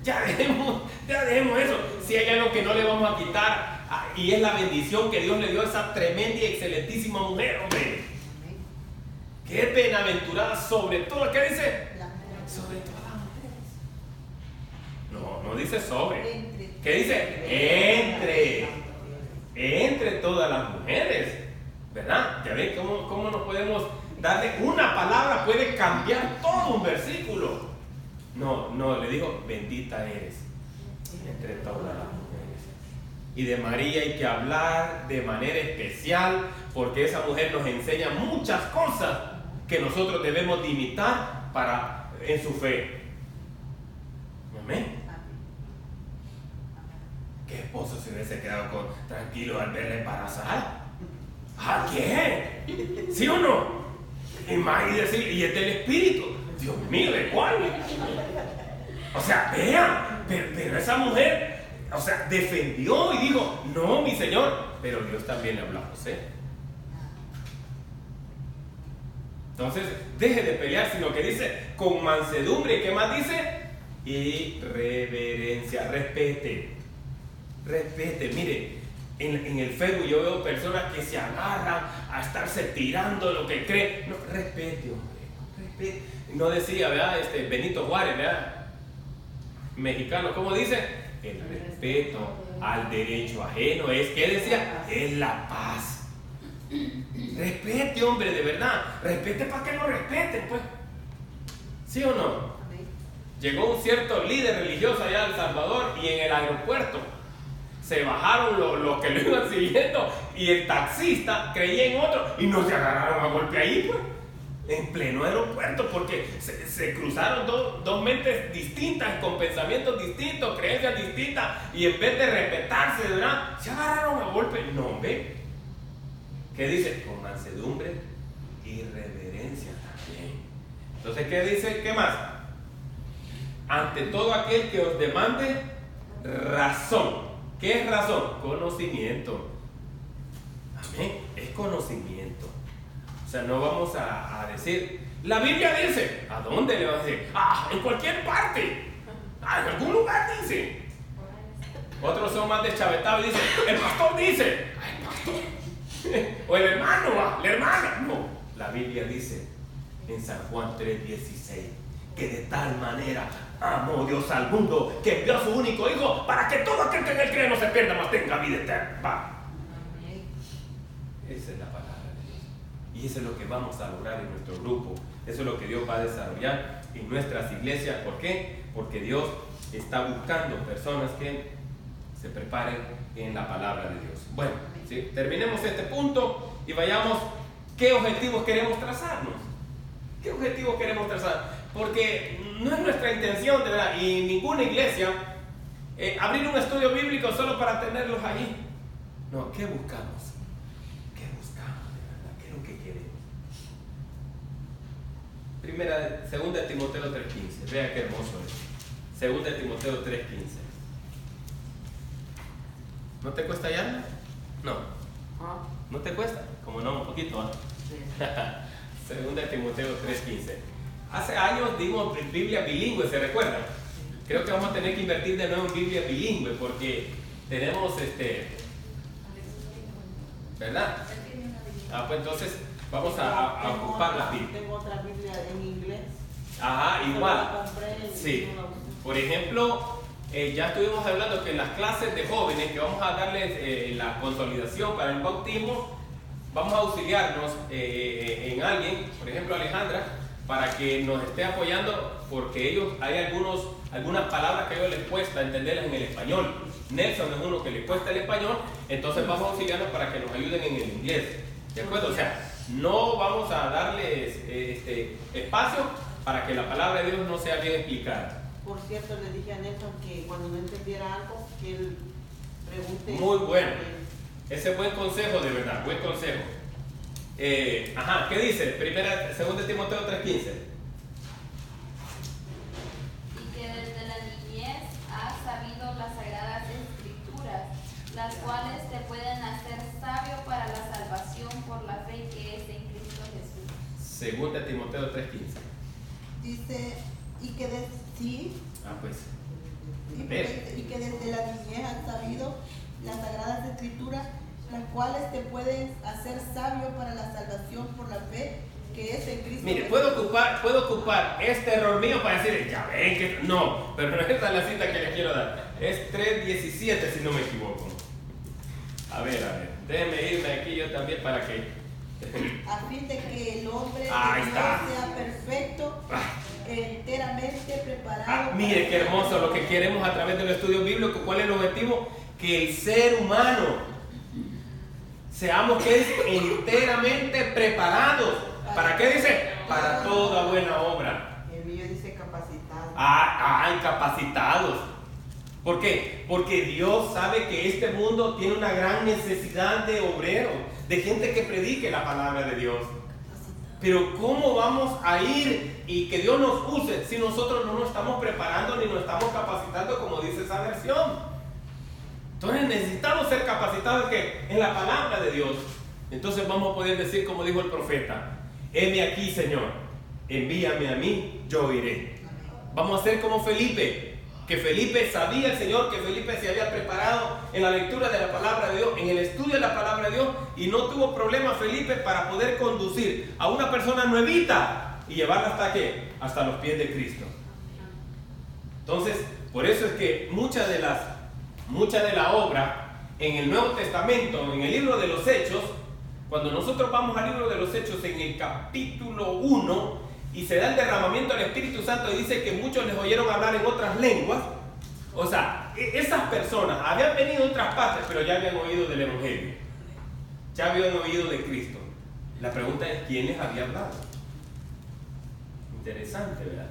Ya dejemos eso. Si hay algo que no le vamos a quitar, y es la bendición que Dios le dio a esa tremenda y excelentísima mujer, hombre. Que es bienaventurada sobre todo. ¿Qué dice? Sobre todas las mujeres. No dice sobre. ¿Qué dice? Entre todas las mujeres. ¿Verdad? Ya ven cómo nos podemos darle una palabra, puede cambiar todo un versículo. No, le digo, bendita eres entre todas las mujeres. Y de María hay que hablar de manera especial, porque esa mujer nos enseña muchas cosas que nosotros debemos de imitar en su fe. Amén. ¿Qué esposo se hubiese quedado tranquilo al verla embarazada? ¿A qué? ¿Sí o no? Y más y decir, y es del Espíritu. Dios mío, ¿de cuál? O sea, vean, pero esa mujer, o sea, defendió y dijo, no, mi Señor, pero Dios también le habló a José. Entonces, deje de pelear, sino que dice, con mansedumbre, ¿qué más dice? Y reverencia, respete, mire, en el Facebook yo veo personas que se agarran a estarse tirando lo que creen. No, respete, hombre, respete. No decía, ¿verdad? Benito Juárez, ¿verdad? Mexicano, ¿cómo dice? El respeto al derecho ajeno es, ¿qué decía? Es la paz. Respete, hombre, de verdad. Respete para que lo respeten, pues. ¿Sí o no? Llegó un cierto líder religioso allá a El Salvador y en el aeropuerto se bajaron los que lo iban siguiendo y el taxista creía en otro y no se agarraron a golpe ahí, pues. En pleno aeropuerto, porque se cruzaron dos mentes distintas, con pensamientos distintos, creencias distintas, y en vez de respetarse, ¿verdad? Se agarraron a golpe. No, ve. ¿Qué dice? Con mansedumbre y reverencia también. Entonces, ¿qué dice? ¿Qué más? Ante todo aquel que os demande razón. ¿Qué es razón? Conocimiento. Amén. Es conocimiento. O sea, no vamos a decir, la Biblia dice, ¿a dónde le vas a decir? En cualquier parte. En algún lugar dice. Otros son más deschavetados y dicen, el pastor dice. El pastor. O el hermano, la hermana. No, la Biblia dice en San Juan 3:16 que de tal manera amó Dios al mundo que envió a su único hijo para que todo aquel que en él cree no se pierda, mas tenga vida eterna. Va. Esa es la palabra de Dios. Y eso es lo que vamos a lograr en nuestro grupo. Eso es lo que Dios va a desarrollar en nuestras iglesias. ¿Por qué? Porque Dios está buscando personas que se preparen en la palabra de Dios. Bueno, ¿sí? Terminemos este punto y vayamos. ¿Qué objetivos queremos trazarnos? ¿Qué objetivos queremos trazar? Porque no es nuestra intención, de verdad, y ninguna iglesia abrir un estudio bíblico solo para tenerlos allí. No, ¿qué buscamos? ¿Qué buscamos de verdad? ¿Qué es lo que queremos? Segunda de Timoteo 3:15. Vea qué hermoso es. Segunda de Timoteo 3:15. ¿No te cuesta ya? No. ¿No te cuesta? Como no, un poquito, ¿no? Sí. Segunda de Timoteo 3:15. Hace años dimos Biblia bilingüe, ¿se recuerdan? Creo que vamos a tener que invertir de nuevo en Biblia bilingüe porque tenemos ¿verdad? Pues entonces vamos a ocupar la Biblia. Tengo otra Biblia en inglés. Ajá, igual. Sí. Sí. Por ejemplo, ya estuvimos hablando que en las clases de jóvenes que vamos a darles la consolidación para el bautismo, vamos a auxiliarnos en alguien, por ejemplo Alejandra, para que nos esté apoyando porque hay algunas palabras que a ellos les cuesta entenderlas en el español. Nelson es uno que le cuesta el español, entonces vamos a auxiliarnos para que nos ayuden en el inglés. ¿De acuerdo? O sea, no vamos a darles espacio para que la palabra de Dios no sea bien explicada. Por cierto, le dije a Nelson que cuando no entendiera algo, que él pregunte. Muy bueno. Ese es buen consejo, de verdad, buen consejo. ¿Qué dice? Segunda de Timoteo 3:15. Y que desde la niñez has sabido las sagradas escrituras, las cuales te pueden hacer sabio para la salvación por la fe que es en Cristo Jesús. Segunda de Timoteo 3:15. Dice, y que desde la niñez has sabido las sagradas escrituras, las cuales te pueden hacer sabio para la salvación por la fe que es en Cristo. Mire, puedo ocupar este error mío para decir, ya ven que no, pero no es la cita que les quiero dar. Es 3:17 si no me equivoco. A ver, déjenme irme aquí yo también para que a fin de que el hombre de Ahí Dios está. sea perfecto, enteramente preparado. mire qué hermoso lo que queremos a través del estudio bíblico. ¿Cuál es el objetivo? Que el ser humano seamos enteramente preparados. ¿Para qué dice? Para toda buena obra. El mío dice capacitado. Capacitados. ¿Por qué? Porque Dios sabe que este mundo tiene una gran necesidad de obreros, de gente que predique la palabra de Dios. Pero ¿cómo vamos a ir y que Dios nos use si nosotros no nos estamos preparando ni nos estamos capacitando como dice esa versión? Entonces necesitamos ser capacitados en la palabra de Dios. Entonces vamos a poder decir como dijo el profeta: heme aquí, Señor, envíame a mí, yo iré. Vamos a ser como Felipe, que Felipe sabía el Señor, que Felipe se había preparado en la lectura de la palabra de Dios, en el estudio de la palabra de Dios, y no tuvo problema Felipe para poder conducir a una persona nuevita y llevarla hasta ¿qué? Hasta los pies de Cristo. Entonces, por eso es que mucha de la obra en el Nuevo Testamento, en el libro de los Hechos, cuando nosotros vamos al libro de los Hechos en el capítulo 1 y se da el derramamiento del Espíritu Santo y dice que muchos les oyeron hablar en otras lenguas, o sea, esas personas habían venido de otras partes, pero ya habían oído del Evangelio, ya habían oído de Cristo. La pregunta es, ¿quién les había hablado? Interesante, ¿verdad?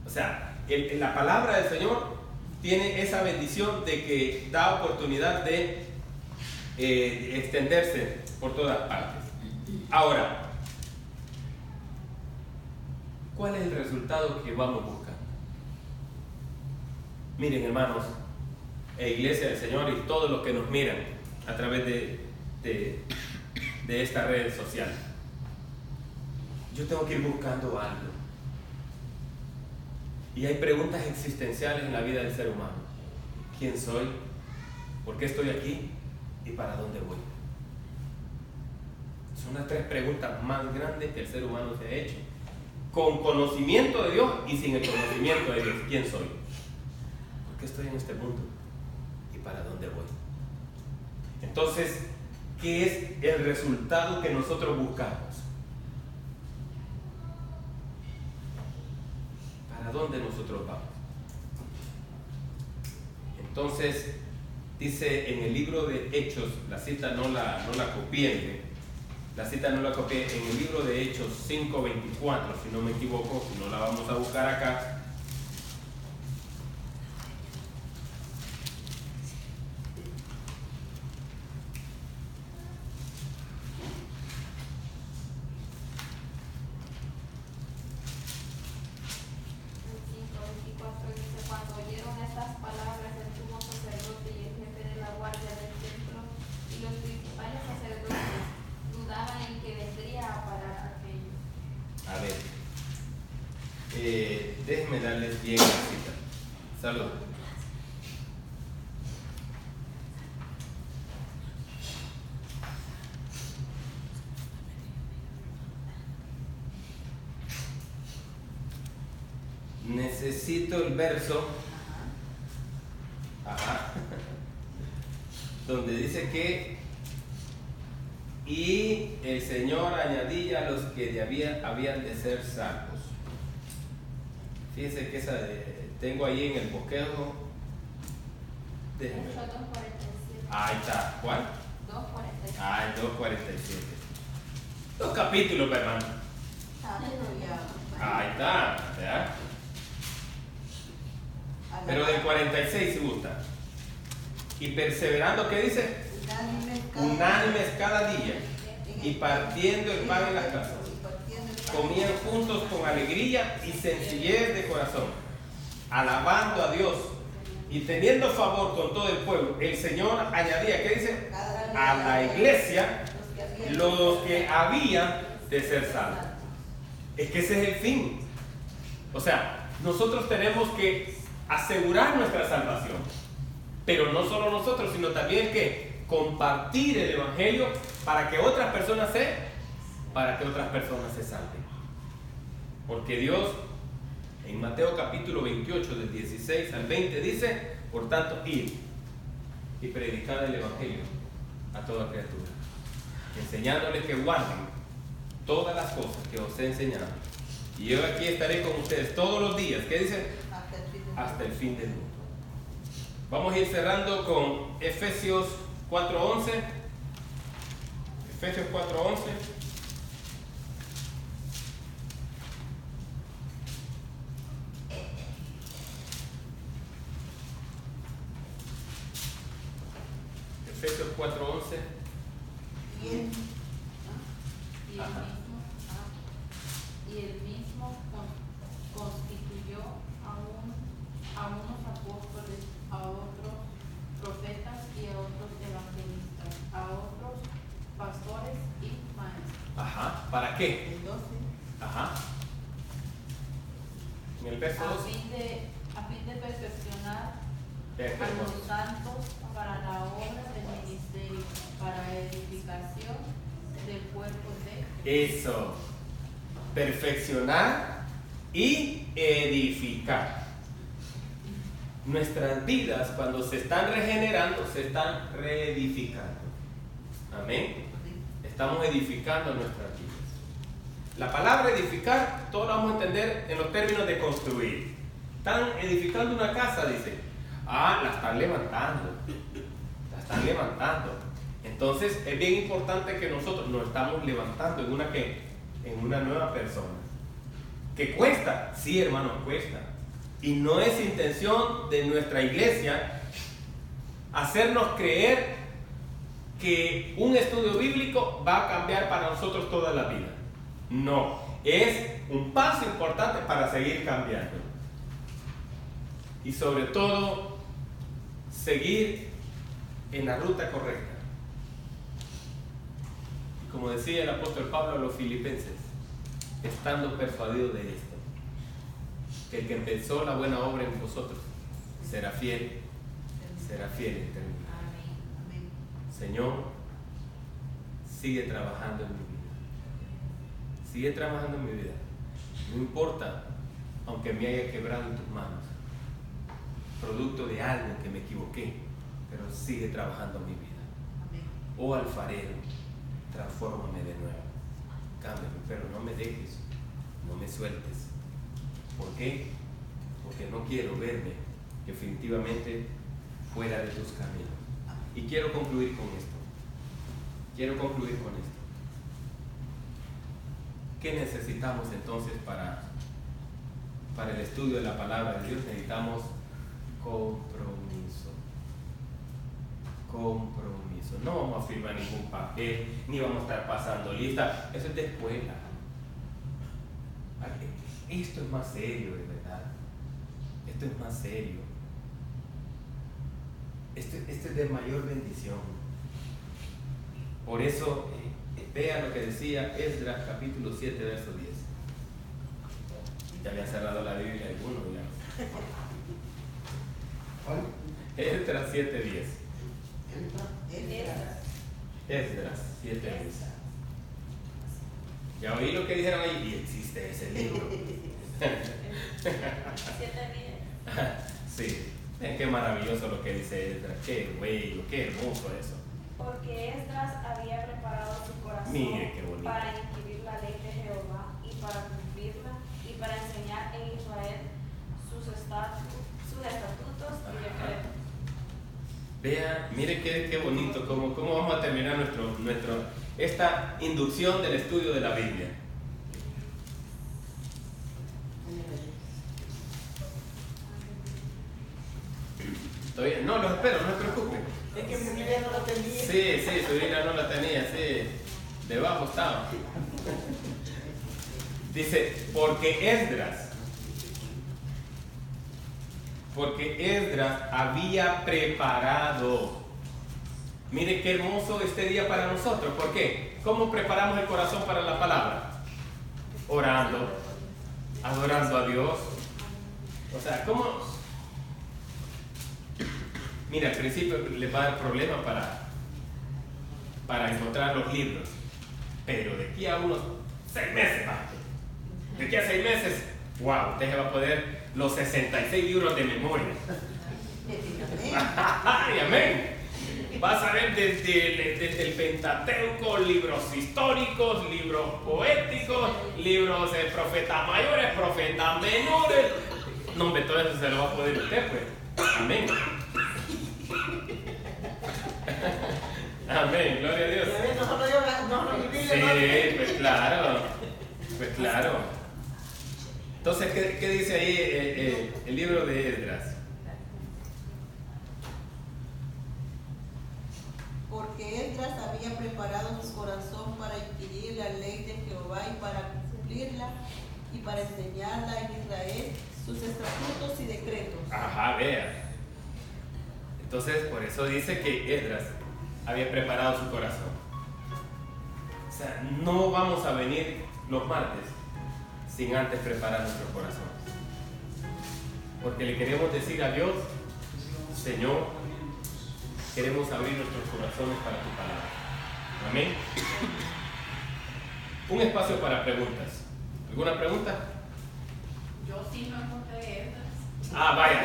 O sea, la palabra del Señor tiene esa bendición de que da oportunidad de extenderse por todas partes. Ahora, ¿cuál es el resultado que vamos buscando? Miren, hermanos, Iglesia del Señor y todos los que nos miran a través de esta red social, yo tengo que ir buscando algo. Y hay preguntas existenciales en la vida del ser humano. ¿Quién soy? ¿Por qué estoy aquí? ¿Y para dónde voy? Son las 3 preguntas más grandes que el ser humano se ha hecho. Con conocimiento de Dios y sin el conocimiento de Dios. ¿Quién soy? ¿Por qué estoy en este mundo? ¿Y para dónde voy? Entonces, ¿qué es el resultado que nosotros buscamos? ¿Para dónde nosotros vamos? Entonces, dice en el libro de Hechos, la cita no la copié, en el libro de Hechos 5:24, si no me equivoco, si no la vamos a buscar acá. Déjenme darles bien la cita. Salud. Necesito el verso donde dice que y el Señor añadía a los que habían de ser salvos. Fíjense que tengo ahí en el bosquejo. Hechos 2:47. Ahí está. ¿Cuál? 2:47. Ah, el 2:47. 2 capítulos, hermano. Ahí está. ¿Ya? Pero del 46 si gusta. Y perseverando, ¿qué dice? Unánimes cada día. Y partiendo el pan en las casas. Comían juntos con alegría y sencillez de corazón, alabando a Dios y teniendo favor con todo el pueblo. El Señor añadía, ¿qué dice? A la iglesia los que habían de ser salvos. Es que ese es el fin. O sea, nosotros tenemos que asegurar nuestra salvación, pero no solo nosotros, sino también que compartir el evangelio para que otras personas se salven. Porque Dios en Mateo capítulo 28 del 16 al 20 dice: por tanto, id y predicad el evangelio a toda criatura, enseñándoles que guarden todas las cosas que os he enseñado, y yo aquí estaré con ustedes todos los días. ¿Qué dice? Hasta el fin del mundo. Vamos a ir cerrando con Efesios 4:11. Efesios 4:11. Efesios 4:11. Y el mismo constituyó a unos apóstoles, a otros profetas y a otros evangelistas, a otros pastores y maestros. ¿Para qué? El 12. En el verso 12. A fin de perfeccionar a los santos para la obra del ministerio, para edificación del cuerpo de Eso. Perfeccionar y edificar. Nuestras vidas, cuando se están regenerando, se están reedificando. Amén. Estamos edificando nuestras vidas. La palabra edificar, todos la vamos a entender en los términos de construir. Están edificando una casa, dice. La están levantando. La están levantando. Entonces es bien importante que nosotros nos estamos levantando en una nueva persona. ¿Que cuesta? Sí, hermano, cuesta. Y no es intención de nuestra iglesia hacernos creer que un estudio bíblico va a cambiar para nosotros toda la vida. No, es un paso importante para seguir cambiando. Y sobre todo, seguir en la ruta correcta. Y como decía el apóstol Pablo a los filipenses, estando persuadido de esto, que el que empezó la buena obra en vosotros será fiel en terminar. Señor, sigue trabajando en mi vida. Sigue trabajando en mi vida. No importa, aunque me haya quebrado en tus manos, producto de algo que me equivoqué, pero sigue trabajando en mi vida. Oh alfarero, transfórmame de nuevo. Cámbiame, pero no me dejes, no me sueltes. ¿Por qué? Porque no quiero verme definitivamente fuera de tus caminos. Y quiero concluir con esto. ¿Qué necesitamos entonces para el estudio de la palabra de Dios? Necesitamos compromiso. No vamos a firmar ningún papel, ni vamos a estar pasando lista. Eso es de escuela. Esto es más serio, de verdad. Esto es más serio. Esto es de mayor bendición. Por eso, vean lo que decía Esdras capítulo 7, verso 10. Ya había cerrado la Biblia alguno ya. ¿Cuál? Esdras 7, 10. Esdras. Esdras 7, 10. Ya oí lo que dijeron ahí y existe ese libro. 7:10. Sí, qué maravilloso lo que dice Esdras, qué bello, qué hermoso eso. Porque Esdras había preparado su corazón Mire qué bonito. para inquirir la ley de Jehová y para cumplirla y para enseñar en Israel sus estatutos y decretos. Vea, mire qué bonito, cómo vamos a terminar esta inducción del estudio de la Biblia. Todavía, no, los espero, no se preocupen. Es que mi Biblia no la tenía. Sí, su Biblia no la tenía, sí, debajo estaba. Dice, porque Esdras había preparado. Mire qué hermoso este día para nosotros. ¿Por qué? ¿Cómo preparamos el corazón para la palabra? Orando, adorando a Dios. O sea, ¿cómo? Mira, al principio les va a dar problema para encontrar los libros. Pero de aquí a unos 6 meses, de aquí a 6 meses, wow, usted se va a poder los 66 libros de memoria. ¡Ay, amén! Vas a ver desde el Pentateuco, libros históricos, libros poéticos, libros de profetas mayores, profetas menores. No, hombre, todo eso se lo va a poder usted, pues. Amén. Amén, gloria a Dios. Sí, pues claro. Entonces, ¿qué dice ahí el libro de Esdras? Porque Esdras había preparado su corazón para inquirir la ley de Jehová y para cumplirla y para enseñarla en Israel sus estatutos y decretos. Ajá, vea. Entonces, por eso dice que Esdras había preparado su corazón. O sea, no vamos a venir los martes sin antes preparar nuestro corazón. Porque le queremos decir a Dios, Señor, queremos abrir nuestros corazones para tu palabra. Amén. Un espacio para preguntas. ¿Alguna pregunta? Yo sí no encontré Esdras. Ah, vaya.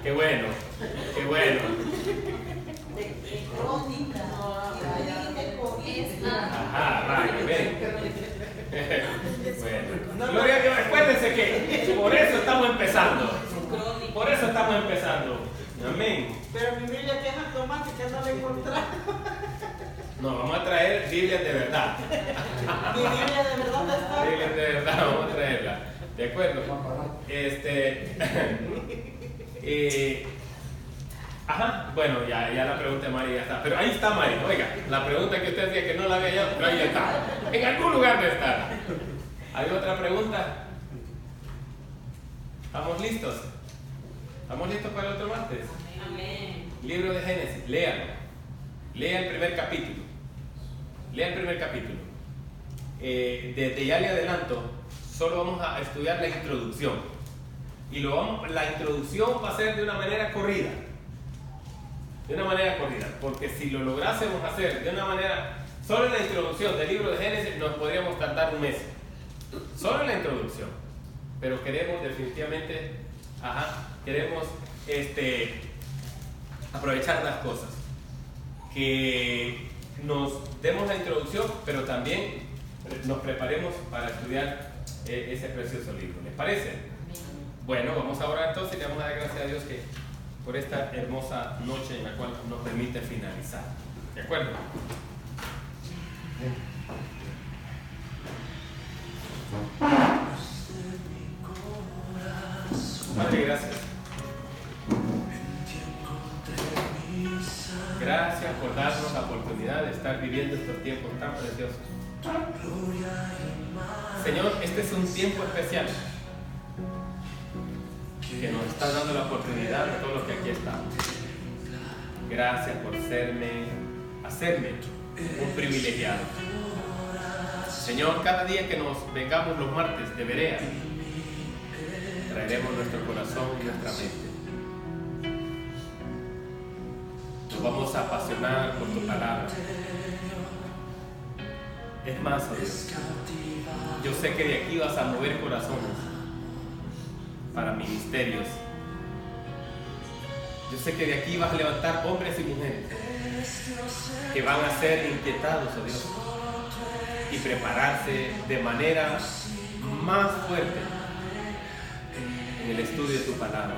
Qué bueno. De crónica. Ajá, vaya, ven. Bueno, gloria a Dios, recuérdense que por eso estamos empezando. Amén. Pero mi Biblia que es automática no la encontré. No, vamos a traer Biblias de verdad. Mi Biblia de verdad no está. Biblias de verdad, vamos a traerla. ¿De acuerdo? Ajá, bueno, ya la pregunta de Mari ya está. Pero ahí está Mari, oiga, la pregunta que usted decía que no la había yo, pero ahí está. En algún lugar debe estar. ¿Hay otra pregunta? ¿Estamos listos? ¿Estamos listos para el otro martes? Amén. Libro de Génesis, léalo. Lea el primer capítulo. Lea el primer capítulo. Desde ya le adelanto, solo vamos a estudiar la introducción. Y la introducción va a ser de una manera corrida. De una manera corrida. Porque si lo lográsemos hacer de una manera, solo en la introducción del libro de Génesis nos podríamos tardar un mes. Solo en la introducción. Pero queremos definitivamente, queremos aprovechar las cosas. Que nos demos la introducción, pero también nos preparemos para estudiar ese precioso libro. ¿Les parece? Bueno, vamos a orar entonces y le vamos a dar gracias a Dios por esta hermosa noche en la cual nos permite finalizar. ¿De acuerdo? Padre, gracias. Gracias por darnos la oportunidad de estar viviendo estos tiempos tan preciosos. Señor, este es un tiempo especial que nos está dando la oportunidad de todos los que aquí estamos. Gracias por hacerme un privilegiado. Señor, cada día que nos vengamos los martes de Berea, traeremos nuestro corazón y nuestra mente. Nos vamos a apasionar por tu palabra. Es más, oh Dios, yo sé que de aquí vas a mover corazones para ministerios. Yo sé que de aquí vas a levantar hombres y mujeres que van a ser inquietados, oh Dios, y prepararse de manera más fuerte en el estudio de tu palabra.